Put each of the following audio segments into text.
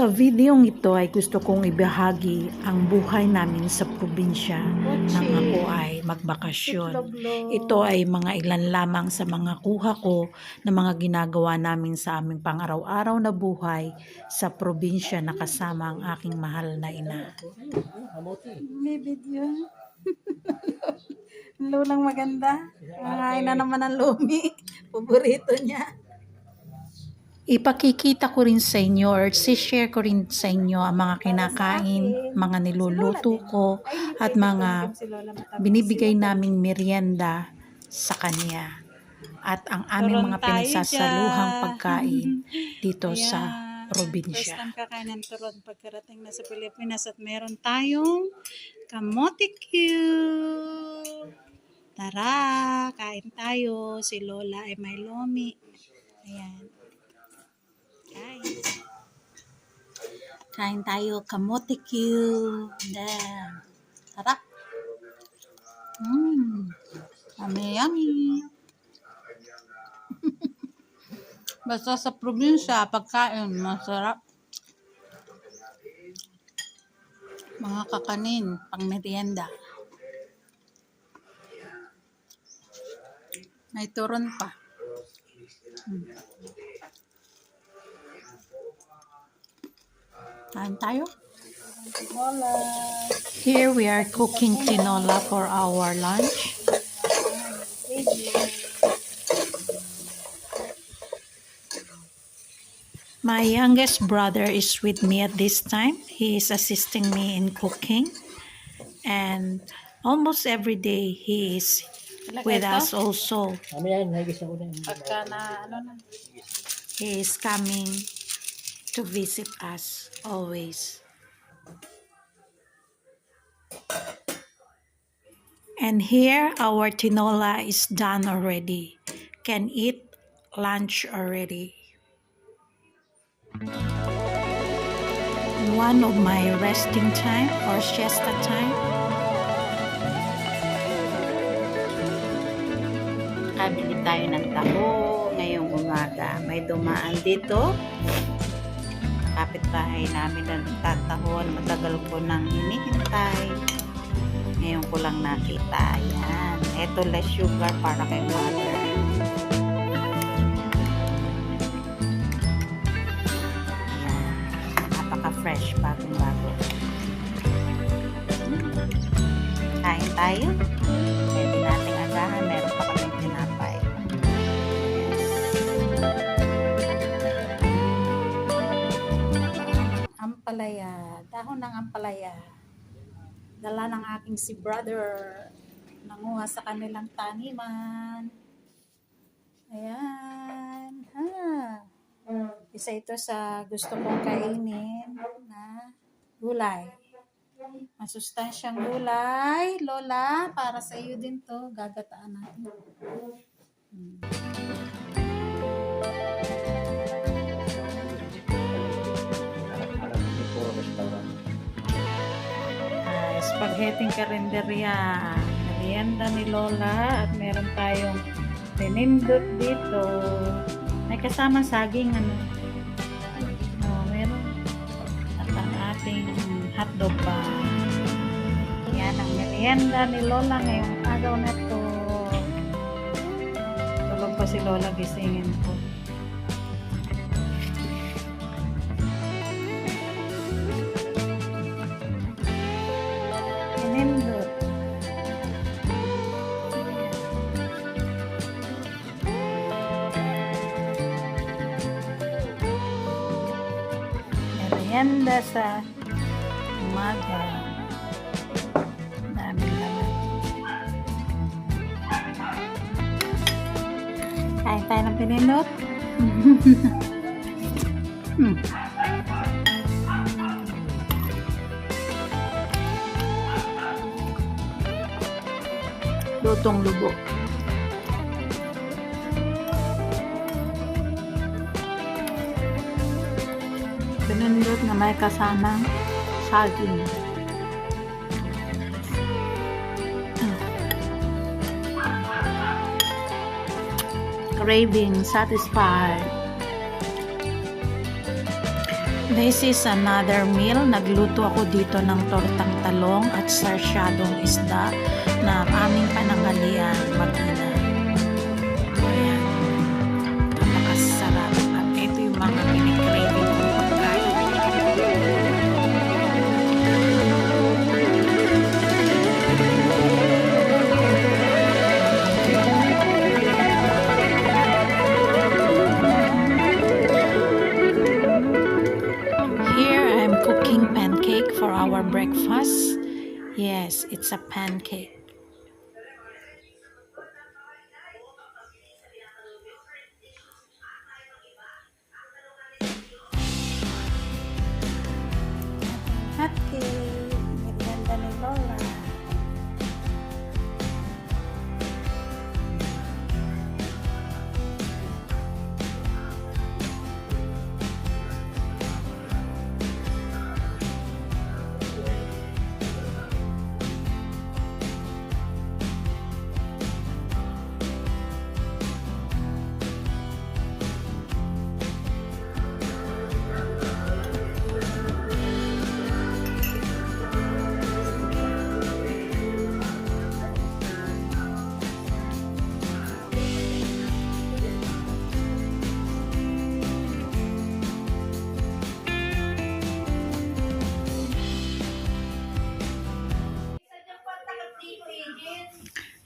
Sa videong ito ay gusto kong ibahagi ang buhay namin sa probinsya nang ako ay magbakasyon. Ito ay mga ilan lamang sa mga kuha ko na mga ginagawa namin sa aming pang-araw-araw na buhay sa probinsya na kasama ang aking mahal na ina. May video. Lulang maganda. Mangain na naman ang lumi. Paborito niya. Ipakikita ko rin sa inyo or share ko rin sa inyo ang mga kinakain, mga niluluto ko at mga binibigay naming merienda sa kanya at ang aming mga pinagsasaluhang pagkain dito sa First probinsya. time kakain ng turon pagkarating na sa Pilipinas at meron tayong kamote cube. Tara, kain tayo. Si Lola ay may lomi. Ayan. Kain tayo kamote cube. Ayan. Tara. Yummy, yummy. Basta sa probinsya, pagkain, masarap. Mga kakanin, pang merienda. May turon pa. Kain tayo. Here we are cooking tinola for our lunch. My youngest brother is with me at this time. He is assisting me in cooking. And almost every day he is with us also. Pagka na, He is coming to visit us always. And here our tinola is done already. Can eat lunch already. One of my resting time or siesta time. kabili tayo ng taho ngayong umaga. May dumaan dito. Kapitbahay namin na nagtatahon. Matagal ko nang hinihintay. Ngayon ko lang nakita. Ayan. Ito less sugar para kay brother. Ayan. Napaka-fresh. Bagong-bago. Kain tayo. Pwede nating agahan. Meron pa kaming tinapay. Ampalaya. Dahon ng ampalaya. Dala ng aking si brother. Nanguha sa kanilang taniman. Ayan. Isa ito sa gusto kong kainin na gulay. Masustansyang gulay, Lola, para sa iyo din to. Gagataan natin. Spaghetti karinderya. Merienda ni Lola at meron tayong pinindot dito. May kasama saging meron. At ang ating hotdog pa. Yan ang merienda ni Lola ngayong araw na to. Tulog pa si Lola, gisingin ko. Pinindot. Merienda sa umaga. Dami naman. Kain tayo ng pinindot. Lutong lubo. Pinindot na may kasamang saging. Craving satisfied. This is another meal. Nagluto ako dito ng tortang talong at sarsyadong isda na aming pananghalian mag-ina. Ayan. Napakasarap. At ito yung mga pinikraving ko pagkain. Here I'm cooking pancake for our breakfast. Yes, it's a pancake. Hotcake. Merienda ni Lola.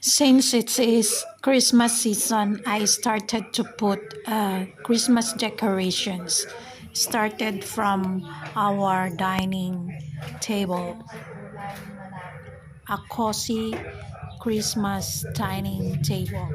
Since it is Christmas season, I started to put Christmas decorations. Started from our dining table. A cozy Christmas dining table.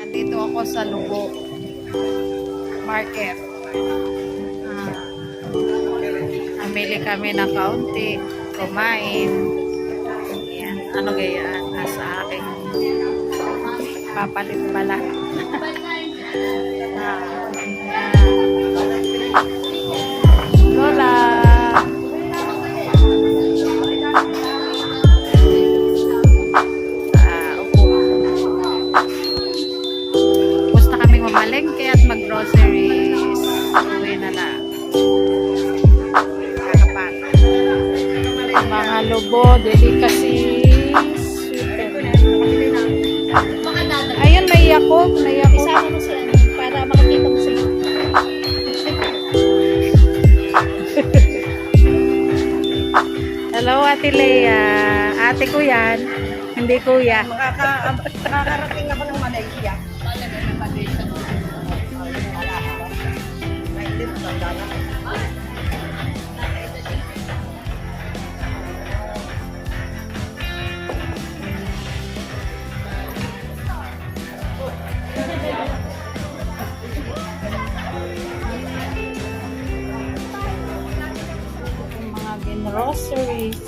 Andito ako sa Lugo Market. Amili kami ng kaunti, kumain. Yan. Ano gaya? Nasa akin. Papalit pala. Lola! Mamalengke at mag-groceries. Uwi na lang. Kakapan. Mga lobo, delicacies. Ayun, may yakog. Isama mo siya para makakita mo siya. Hello, Ate Lea. Ate ko yan. Hindi kuya. Makakarating ako ng Malaysia. Mga groceries.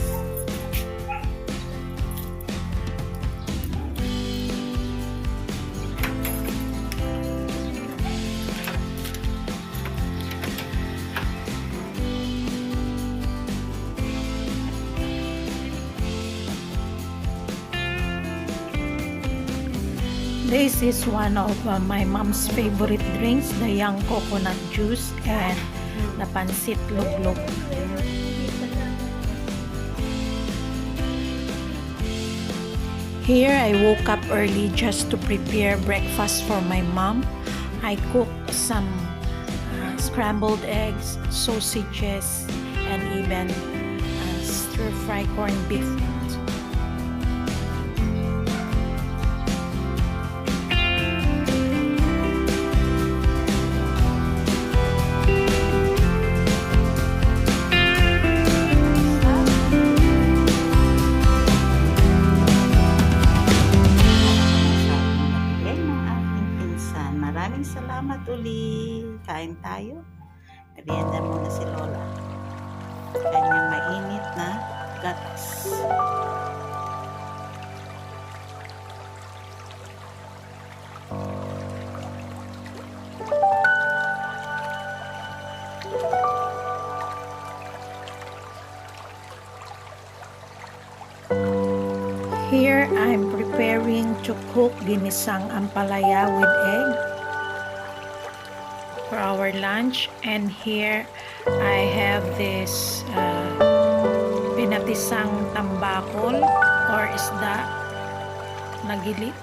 This is one of my mom's favorite drinks, the young coconut juice and the pansit luglog. Here I woke up early just to prepare breakfast for my mom. I cooked some scrambled eggs, sausages, and even stir-fry corned beef. salamat uli. Kain tayo. Merienda muna si Lola. Kanyang mainit na gatas. Here I'm preparing to cook ginisang ampalaya with egg for our lunch, and here I have this pinatisang tambakol or isda na gili.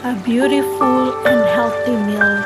A beautiful and healthy meal